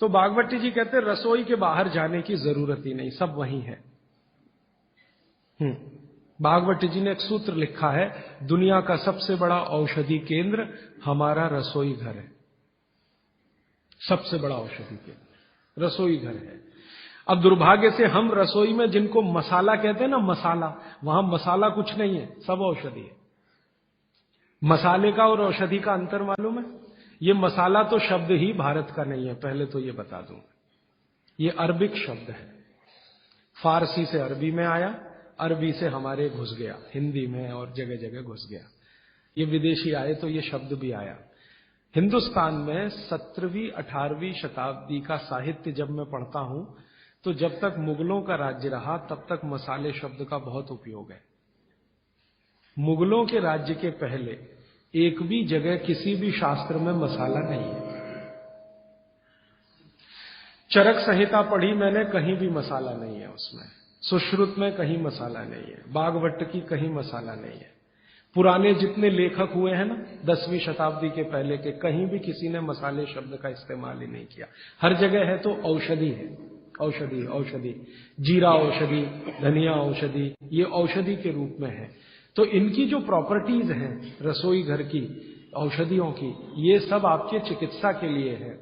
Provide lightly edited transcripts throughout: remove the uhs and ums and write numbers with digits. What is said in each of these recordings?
तो भागवती जी कहते हैं रसोई के बाहर जाने की जरूरत ही नहीं, सब वहीं है। भागवती जी ने एक सूत्र लिखा है, दुनिया का सबसे बड़ा औषधि केंद्र हमारा रसोई घर है। सबसे बड़ा औषधि केंद्र रसोई घर है। अब दुर्भाग्य से हम रसोई में जिनको मसाला कहते हैं ना, मसाला, वहां मसाला कुछ नहीं है, सब औषधि है। मसाले का और औषधि का अंतर मालूम है? ये मसाला तो शब्द ही भारत का नहीं है, पहले तो ये बता दूं। ये अरबिक शब्द है, फारसी से अरबी में आया, अरबी से हमारे घुस गया, हिंदी में और जगह जगह घुस गया। ये विदेशी आए तो ये शब्द भी आया। हिंदुस्तान में 17वीं 18वीं शताब्दी का साहित्य जब मैं पढ़ता हूं तो जब तक मुगलों का राज्य रहा तब तक मसाले शब्द का बहुत उपयोग है। मुगलों के राज्य के पहले एक भी जगह किसी भी शास्त्र में मसाला नहीं है। चरक संहिता पढ़ी मैंने, कहीं भी मसाला नहीं है उसमें। सुश्रुत में कहीं मसाला नहीं है, भागवत की कहीं मसाला नहीं है। पुराने जितने लेखक हुए हैं ना 10वीं शताब्दी के पहले के, कहीं भी किसी ने मसाले शब्द का इस्तेमाल ही नहीं किया। हर जगह है तो औषधि है, औषधि औषधि, जीरा औषधि, धनिया औषधि, ये औषधि के रूप में है। तो इनकी जो प्रॉपर्टीज हैं रसोई घर की, औषधियों की, ये सब आपके चिकित्सा के लिए है।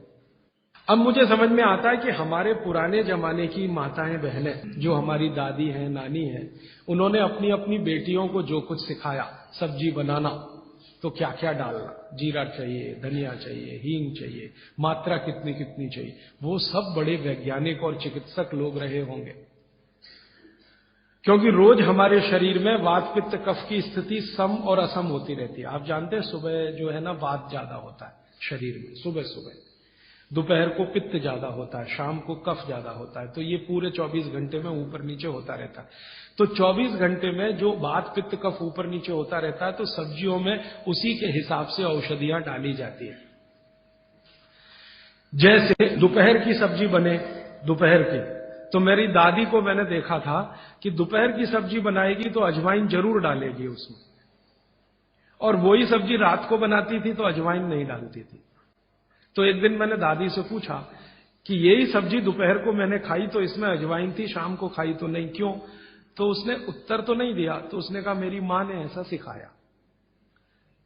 अब मुझे समझ में आता है कि हमारे पुराने जमाने की माताएं बहनें, जो हमारी दादी हैं, नानी हैं, उन्होंने अपनी अपनी बेटियों को जो कुछ सिखाया, सब्जी बनाना तो क्या क्या डालना, जीरा चाहिए, धनिया चाहिए, हींग चाहिए, मात्रा कितनी कितनी चाहिए, वो सब बड़े वैज्ञानिक और चिकित्सक लोग रहे होंगे। क्योंकि रोज हमारे शरीर में वात पित्त कफ की स्थिति सम और असम होती रहती है। आप जानते हैं सुबह जो है ना वात ज्यादा होता है शरीर में, सुबह सुबह, दोपहर को पित्त ज्यादा होता है, शाम को कफ ज्यादा होता है। तो ये पूरे 24 घंटे में ऊपर नीचे होता रहता है। तो 24 घंटे में जो वात पित्त कफ ऊपर नीचे होता रहता है, तो सब्जियों में उसी के हिसाब से औषधियां डाली जाती है। जैसे दोपहर की सब्जी बने, दोपहर की, तो मेरी दादी को मैंने देखा था कि दोपहर की सब्जी बनाएगी तो अजवाइन जरूर डालेगी उसमें, और वही सब्जी रात को बनाती थी तो अजवाइन नहीं डालती थी। तो एक दिन मैंने दादी से पूछा कि यही सब्जी दोपहर को मैंने खाई तो इसमें अजवाइन थी, शाम को खाई तो नहीं, क्यों? तो उसने उत्तर तो नहीं दिया। तो उसने कहा मेरी मां ने ऐसा सिखाया।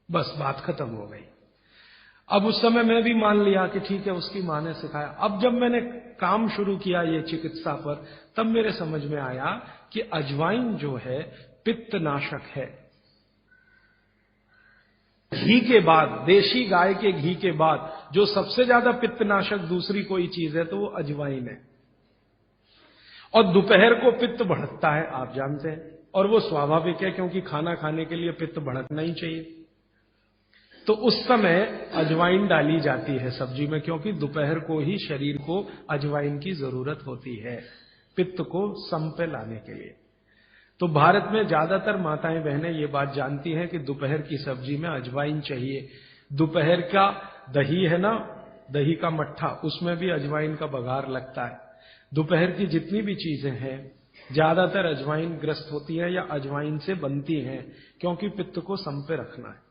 बस बात खत्म हो गई। अब उस समय मैं भी मान लिया कि ठीक है, उसकी मां ने सिखाया। अब जब मैंने काम शुरू किया ये चिकित्सा पर, तब मेरे समझ में आया कि अजवाइन जो है पित्तनाशक है। घी के बाद, देशी गाय के घी के बाद जो सबसे ज्यादा पित्तनाशक दूसरी कोई चीज है तो वो अजवाइन है। और दोपहर को पित्त बढ़ता है, आप जानते हैं, और वो स्वाभाविक है क्योंकि खाना खाने के लिए पित्त बढ़ना ही चाहिए। तो उस समय अजवाइन डाली जाती है सब्जी में, क्योंकि दोपहर को ही शरीर को अजवाइन की जरूरत होती है पित्त को सम पे लाने के लिए। तो भारत में ज्यादातर माताएं बहनें ये बात जानती हैं कि दोपहर की सब्जी में अजवाइन चाहिए। दोपहर का दही है ना, दही का मट्ठा, उसमें भी अजवाइन का बघार लगता है। दोपहर की जितनी भी चीजें हैं ज्यादातर अजवाइन ग्रस्त होती है या अजवाइन से बनती हैं, क्योंकि पित्त को सम पे रखना है।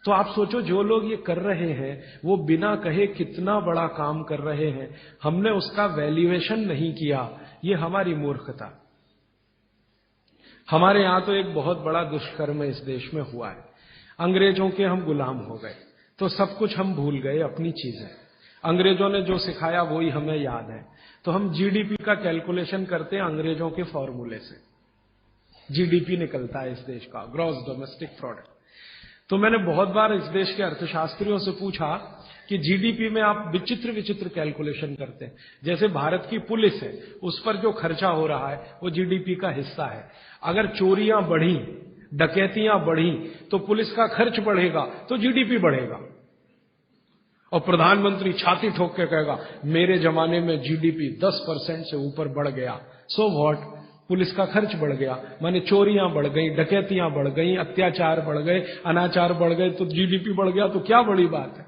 तो आप सोचो, जो लोग ये कर रहे हैं वो बिना कहे कितना बड़ा काम कर रहे हैं। हमने उसका वैल्यूएशन नहीं किया, ये हमारी मूर्खता। हमारे यहां तो एक बहुत बड़ा दुष्कर्म इस देश में हुआ है। अंग्रेजों के हम गुलाम हो गए तो सब कुछ हम भूल गए, अपनी चीजें। अंग्रेजों ने जो सिखाया वही हमें याद है। तो हम जीडीपी का कैलकुलेशन करते हैं अंग्रेजों के फॉर्मूले से। जीडीपी निकलता है इस देश का, ग्रॉस डोमेस्टिक प्रोडक्ट। तो मैंने बहुत बार इस देश के अर्थशास्त्रियों से पूछा कि जीडीपी में आप विचित्र विचित्र कैलकुलेशन करते हैं। जैसे भारत की पुलिस है, उस पर जो खर्चा हो रहा है वो जीडीपी का हिस्सा है। अगर चोरियां बढ़ी, डकैतियां बढ़ी तो पुलिस का खर्च बढ़ेगा तो जीडीपी बढ़ेगा। और प्रधानमंत्री छाती ठोक के कहेगा मेरे जमाने में जीडीपी 10% से ऊपर बढ़ गया। सो व्हाट, पुलिस का खर्च बढ़ गया, माने चोरियां बढ़ गई, डकैतियां बढ़ गई, अत्याचार बढ़ गए, अनाचार बढ़ गए, तो जीडीपी बढ़ गया, तो क्या बड़ी बात है।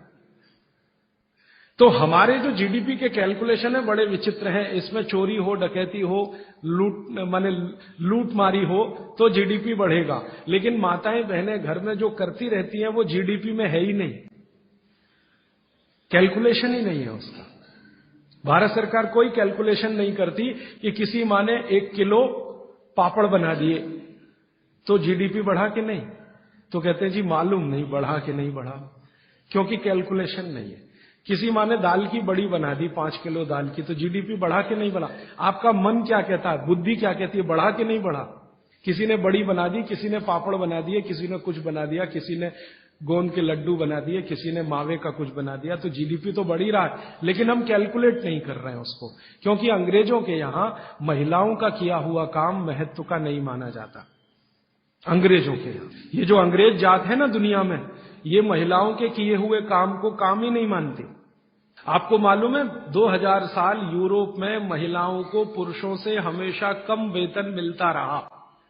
तो हमारे जो जीडीपी के कैलकुलेशन है बड़े विचित्र हैं। इसमें चोरी हो, डकैती हो, लूट मारी हो तो जीडीपी बढ़ेगा, लेकिन माताएं बहनें घर में जो करती रहती हैं वो जीडीपी में है ही नहीं, कैलकुलेशन ही नहीं है उसका। भारत सरकार कोई कैलकुलेशन नहीं करती कि किसी माँ ने 1 किलो पापड़ बना दिए तो जीडीपी बढ़ा कि नहीं, तो कहते हैं जी मालूम नहीं बढ़ा कि नहीं बढ़ा, क्योंकि कैलकुलेशन नहीं है। किसी माँ ने दाल की बड़ी बना दी 5 किलो दाल की, तो जीडीपी बढ़ा कि नहीं बढ़ा। आपका मन क्या कहता है, बुद्धि क्या कहती है, बढ़ा कि नहीं बढ़ा। किसी ने बड़ी बना दी, किसी ने पापड़ बना दिए, किसी ने कुछ बना दिया, किसी ने गोंद के लड्डू बना दिए, किसी ने मावे का कुछ बना दिया, तो जीडीपी तो बढ़ ही रहा है, लेकिन हम कैलकुलेट नहीं कर रहे हैं उसको, क्योंकि अंग्रेजों के यहां महिलाओं का किया हुआ काम महत्व का नहीं माना जाता। अंग्रेजों के यहां ये जो अंग्रेज जात है ना दुनिया में, ये महिलाओं के किए हुए काम को काम ही नहीं मानती। आपको मालूम है 2000 साल यूरोप में महिलाओं को पुरुषों से हमेशा कम वेतन मिलता रहा,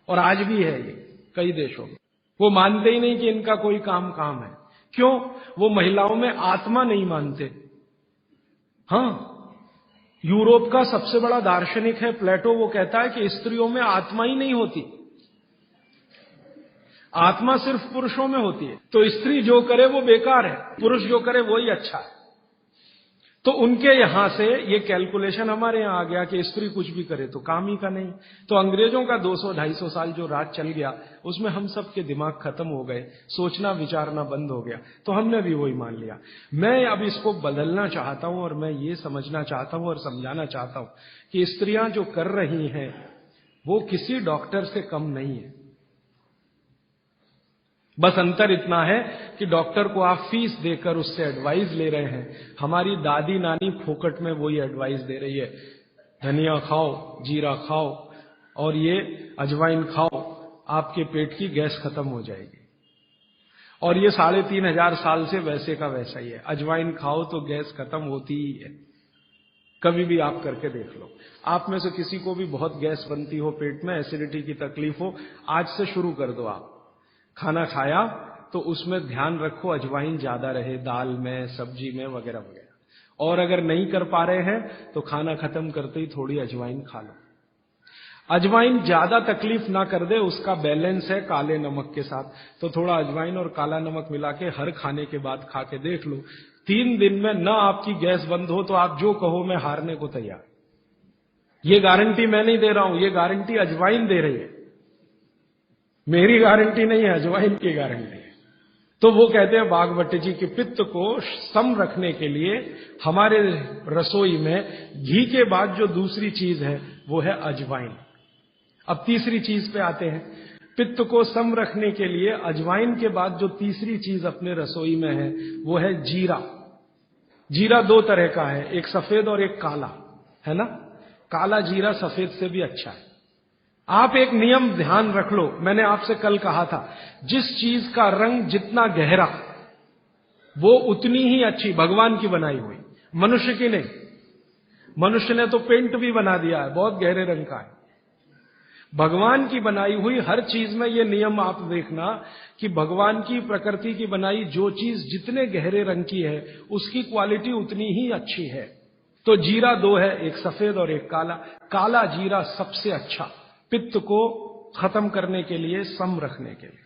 और आज भी है ये कई देशों में। वो मानते ही नहीं कि इनका कोई काम है। क्यों? वो महिलाओं में आत्मा नहीं मानते। हां, यूरोप का सबसे बड़ा दार्शनिक है प्लेटो, वो कहता है कि स्त्रियों में आत्मा ही नहीं होती, आत्मा सिर्फ पुरुषों में होती है। तो स्त्री जो करे वो बेकार है, पुरुष जो करे वही अच्छा है। तो उनके यहां से ये कैलकुलेशन हमारे यहां आ गया कि स्त्री कुछ भी करे तो काम ही का नहीं। तो अंग्रेजों का 200-250 साल जो राज चल गया, उसमें हम सब के दिमाग खत्म हो गए, सोचना विचारना बंद हो गया, तो हमने भी वही मान लिया। मैं अब इसको बदलना चाहता हूं, और मैं ये समझना चाहता हूं और समझाना चाहता हूं कि स्त्रियां जो कर रही हैं वो किसी डॉक्टर से कम नहीं है। बस अंतर इतना है कि डॉक्टर को आप फीस देकर उससे एडवाइस ले रहे हैं, हमारी दादी नानी फोकट में वही एडवाइस दे रही है, धनिया खाओ, जीरा खाओ और ये अजवाइन खाओ, आपके पेट की गैस खत्म हो जाएगी। और ये 3500 साल से वैसे का वैसा ही है, अजवाइन खाओ तो गैस खत्म होती ही है। कभी भी आप करके देख लो। आप में से किसी को भी बहुत गैस बनती हो, पेट में एसिडिटी की तकलीफ हो, आज से शुरू कर दो। आप खाना खाया तो उसमें ध्यान रखो अजवाइन ज्यादा रहे, दाल में, सब्जी में, वगैरह वगैरह। और अगर नहीं कर पा रहे हैं तो खाना खत्म करते ही थोड़ी अजवाइन खा लो। अजवाइन ज्यादा तकलीफ ना कर दे, उसका बैलेंस है काले नमक के साथ, तो थोड़ा अजवाइन और काला नमक मिला के हर खाने के बाद खा के देख लो। 3 दिन में न आपकी गैस बंद हो तो आप जो कहो मैं हारने को तैयार। ये गारंटी मैं नहीं दे रहा हूं, ये गारंटी अजवाइन दे रही है, मेरी गारंटी नहीं है, अजवाइन की गारंटी है। तो वो कहते हैं बागवट जी कि पित्त को सम रखने के लिए हमारे रसोई में घी के बाद जो दूसरी चीज है वो है अजवाइन। अब तीसरी चीज पे आते हैं। पित्त को सम रखने के लिए अजवाइन के बाद जो तीसरी चीज अपने रसोई में है वो है जीरा। जीरा 2 तरह का है, एक सफेद और एक काला, है ना। काला जीरा सफेद से भी अच्छा है। आप एक नियम ध्यान रख लो, मैंने आपसे कल कहा था, जिस चीज का रंग जितना गहरा वो उतनी ही अच्छी, भगवान की बनाई हुई, मनुष्य की नहीं। मनुष्य ने तो पेंट भी बना दिया है, बहुत गहरे रंग का है। भगवान की बनाई हुई हर चीज में ये नियम आप देखना कि भगवान की प्रकृति की बनाई जो चीज जितने गहरे रंग की है उसकी क्वालिटी उतनी ही अच्छी है। तो जीरा 2 है, एक सफेद और एक काला। काला जीरा सबसे अच्छा, पित्त को खत्म करने के लिए, सम रखने के लिए।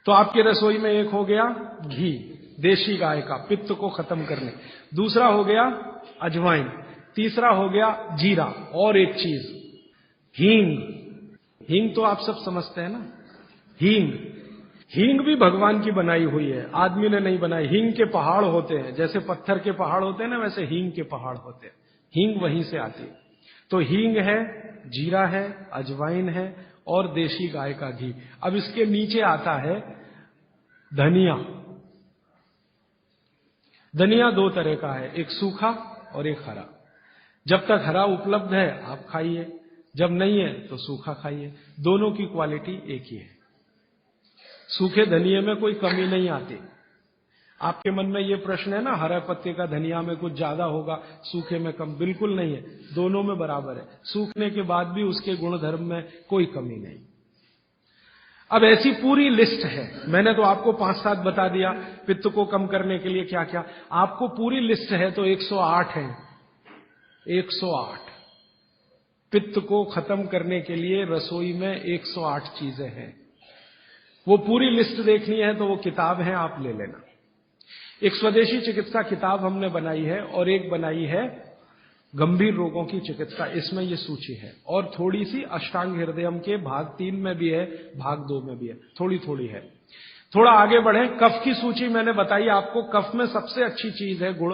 तो आपकी रसोई में एक हो गया घी देशी गाय का, पित्त को खत्म करने। दूसरा हो गया अजवाइन। तीसरा हो गया जीरा। और एक चीज हींग। हींग तो आप सब समझते हैं ना। हींग भी भगवान की बनाई हुई है, आदमी ने नहीं बनाई। हींग के पहाड़ होते हैं, जैसे पत्थर के पहाड़ होते हैं ना, वैसे हींग के पहाड़ होते हैं। हींग वहीं से आती है। तो हींग है, जीरा है, अजवाइन है और देशी गाय का घी। अब इसके नीचे आता है धनिया। धनिया 2 तरह का है, एक सूखा और एक हरा। जब तक हरा उपलब्ध है आप खाइए, जब नहीं है तो सूखा खाइए, दोनों की क्वालिटी एक ही है। सूखे धनिये में कोई कमी नहीं आती। आपके मन में ये प्रश्न है ना, हरे पत्ते का धनिया में कुछ ज्यादा होगा, सूखे में कम, बिल्कुल नहीं है, दोनों में बराबर है। सूखने के बाद भी उसके गुणधर्म में कोई कमी नहीं। अब ऐसी पूरी लिस्ट है, मैंने तो आपको 5-7 बता दिया पित्त को कम करने के लिए क्या क्या। आपको पूरी लिस्ट है तो 108 है। 108 पित्त को खत्म करने के लिए रसोई में 108 चीजें हैं। वो पूरी लिस्ट देखनी है तो वो किताब है, आप ले लेना। एक स्वदेशी चिकित्सा किताब हमने बनाई है और एक बनाई है गंभीर रोगों की चिकित्सा, इसमें ये सूची है। और थोड़ी सी अष्टांग हृदयम के भाग 3 में भी है, भाग 2 में भी है, थोड़ी थोड़ी है। थोड़ा आगे बढ़े, कफ की सूची मैंने बताई आपको। कफ में सबसे अच्छी चीज है गुड़।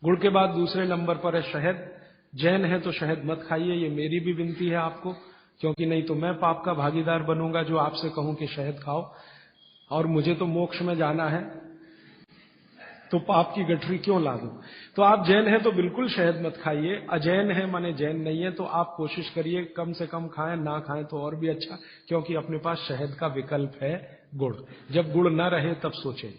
गुड़ के बाद दूसरे नंबर पर है शहद। जैन है तो शहद मत खाइए, ये मेरी भी विनती है आपको, क्योंकि नहीं तो मैं पाप का भागीदार बनूंगा जो आपसे कहूं कि शहद खाओ, और मुझे तो मोक्ष में जाना है, तो पाप की गठरी क्यों ला दूं। तो आप जैन हैं तो बिल्कुल शहद मत खाइए। अजैन है माने जैन नहीं है तो आप कोशिश करिए कम से कम खाएं, ना खाएं तो और भी अच्छा, क्योंकि अपने पास शहद का विकल्प है गुड़। जब गुड़ ना रहे तब सोचें।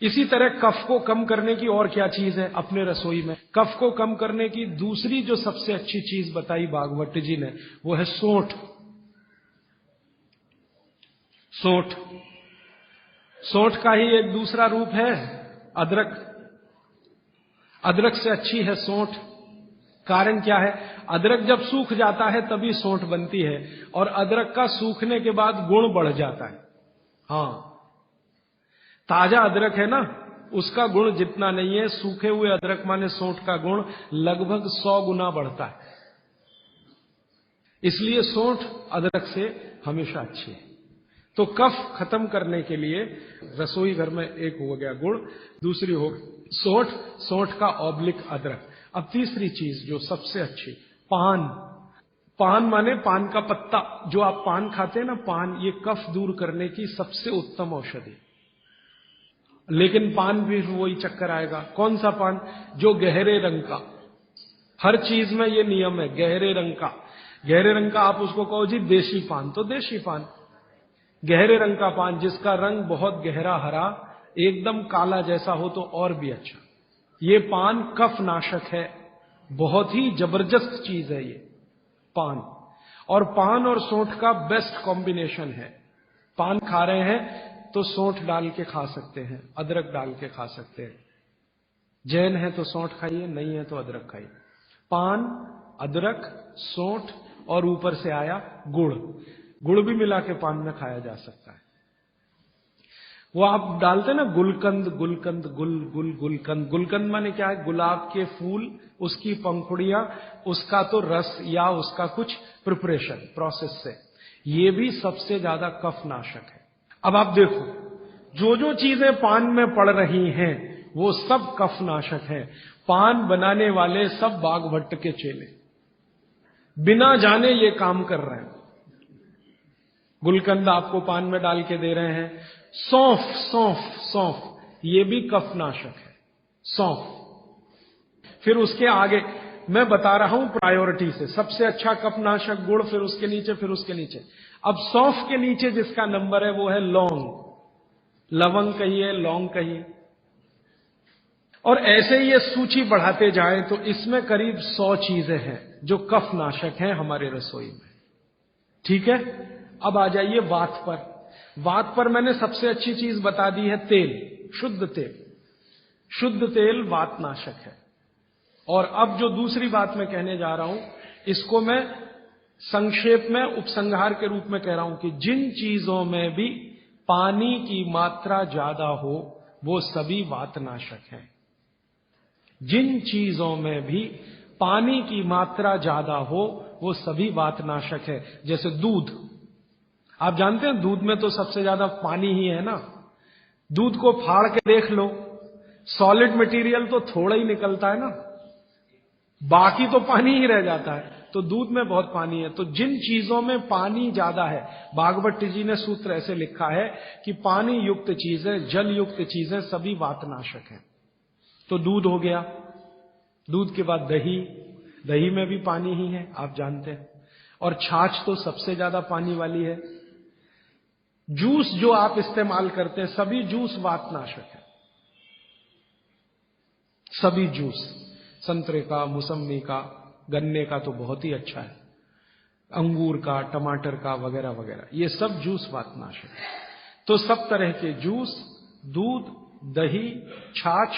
इसी तरह कफ को कम करने की और क्या चीज है अपने रसोई में? कफ को कम करने की दूसरी जो सबसे अच्छी चीज बताई भागवत जी ने, वो है सौंठ। सौंठ, सौंठ का ही एक दूसरा रूप है अदरक। अदरक से अच्छी है सौंठ। कारण क्या है? अदरक जब सूख जाता है तभी सौंठ बनती है, और अदरक का सूखने के बाद गुण बढ़ जाता है। हाँ, ताजा अदरक है ना, उसका गुण जितना नहीं है, सूखे हुए अदरक माने सौंठ का गुण लगभग 100 गुना बढ़ता है। इसलिए सौंठ अदरक से हमेशा अच्छी है। तो कफ खत्म करने के लिए रसोई घर में एक हो गया गुड़, दूसरी हो सौंठ, सौंठ का ऑब्लिक अदरक। अब तीसरी चीज जो सबसे अच्छी, पान। पान माने पान का पत्ता। जो आप पान खाते हैं ना, पान, ये कफ दूर करने की सबसे उत्तम औषधि। लेकिन पान भी वही चक्कर आएगा। कौन सा पान? जो गहरे रंग का। हर चीज में ये नियम है, गहरे रंग का। गहरे रंग का आप उसको कहो जी देशी पान, तो देशी पान। गहरे रंग का पान जिसका रंग बहुत गहरा हरा, एकदम काला जैसा हो तो और भी अच्छा। ये पान कफ नाशक है, बहुत ही जबरदस्त चीज है ये पान। और पान और सौंठ का बेस्ट कॉम्बिनेशन है। पान खा रहे हैं तो सौंठ डाल के खा सकते हैं, अदरक डाल के खा सकते हैं। जैन है तो सौंठ खाइए, नहीं है तो अदरक खाइए। पान, अदरक, सौंठ और ऊपर से आया गुड़। गुड़ भी मिला के पान में खाया जा सकता है। वो आप डालते ना गुलकंद, गुलकंद, गुलकंद। गुलकंद माने क्या है? गुलाब के फूल, उसकी पंखुड़ियां, उसका तो रस या उसका कुछ प्रिपरेशन प्रोसेस से, ये भी सबसे ज्यादा कफ नाशक है। अब आप देखो, जो जो चीजें पान में पड़ रही हैं वो सब कफ नाशक है। पान बनाने वाले सब बाघभट्ट के चेले, बिना जाने ये काम कर रहे हैं। गुलकंद आपको पान में डाल के दे रहे हैं। सौंफ, सौंफ, सौंफ, ये भी कफ नाशक है, सौंफ। फिर उसके आगे मैं बता रहा हूं प्रायोरिटी से, सबसे अच्छा कफ नाशक गुड़, फिर उसके नीचे, फिर उसके नीचे। अब सौंफ के नीचे जिसका नंबर है वो है लौंग। लवंग कहिए, लौंग कहिए, और ऐसे ही ये सूची बढ़ाते जाएं तो इसमें करीब 100 चीजें हैं जो कफ नाशक हैं हमारे रसोई में। ठीक है, अब आ जाइए वात पर। वात पर मैंने सबसे अच्छी चीज बता दी है तेल, शुद्ध तेल। शुद्ध तेल वात नाशक है। और अब जो दूसरी बात मैं कहने जा रहा हूं, इसको मैं संक्षेप में उपसंहार के रूप में कह रहा हूं कि जिन चीजों में भी पानी की मात्रा ज्यादा हो वो सभी वातनाशक हैं। जिन चीजों में भी पानी की मात्रा ज्यादा हो वो सभी वातनाशक है। जैसे दूध, आप जानते हैं दूध में तो सबसे ज्यादा पानी ही है ना। दूध को फाड़ के देख लो, सॉलिड मटेरियल तो थोड़ा ही निकलता है ना, बाकी तो पानी ही रह जाता है। तो दूध में बहुत पानी है। तो जिन चीजों में पानी ज्यादा है, भागवत जी ने सूत्र ऐसे लिखा है कि पानी युक्त चीजें, जल युक्त चीजें सभी वातनाशक हैं। तो दूध हो गया, दूध के बाद दही, दही में भी पानी ही है आप जानते हैं, और छाछ तो सबसे ज्यादा पानी वाली है। जूस जो आप इस्तेमाल करते हैं, सभी जूस वातनाशक है। सभी जूस, संतरे का, मौसम्मी का, गन्ने का तो बहुत ही अच्छा है, अंगूर का, टमाटर का, वगैरह वगैरह, ये सब जूस वातनाशक है। तो सब तरह के जूस, दूध, दही, छाछ,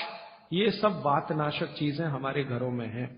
ये सब वातनाशक चीजें हमारे घरों में हैं।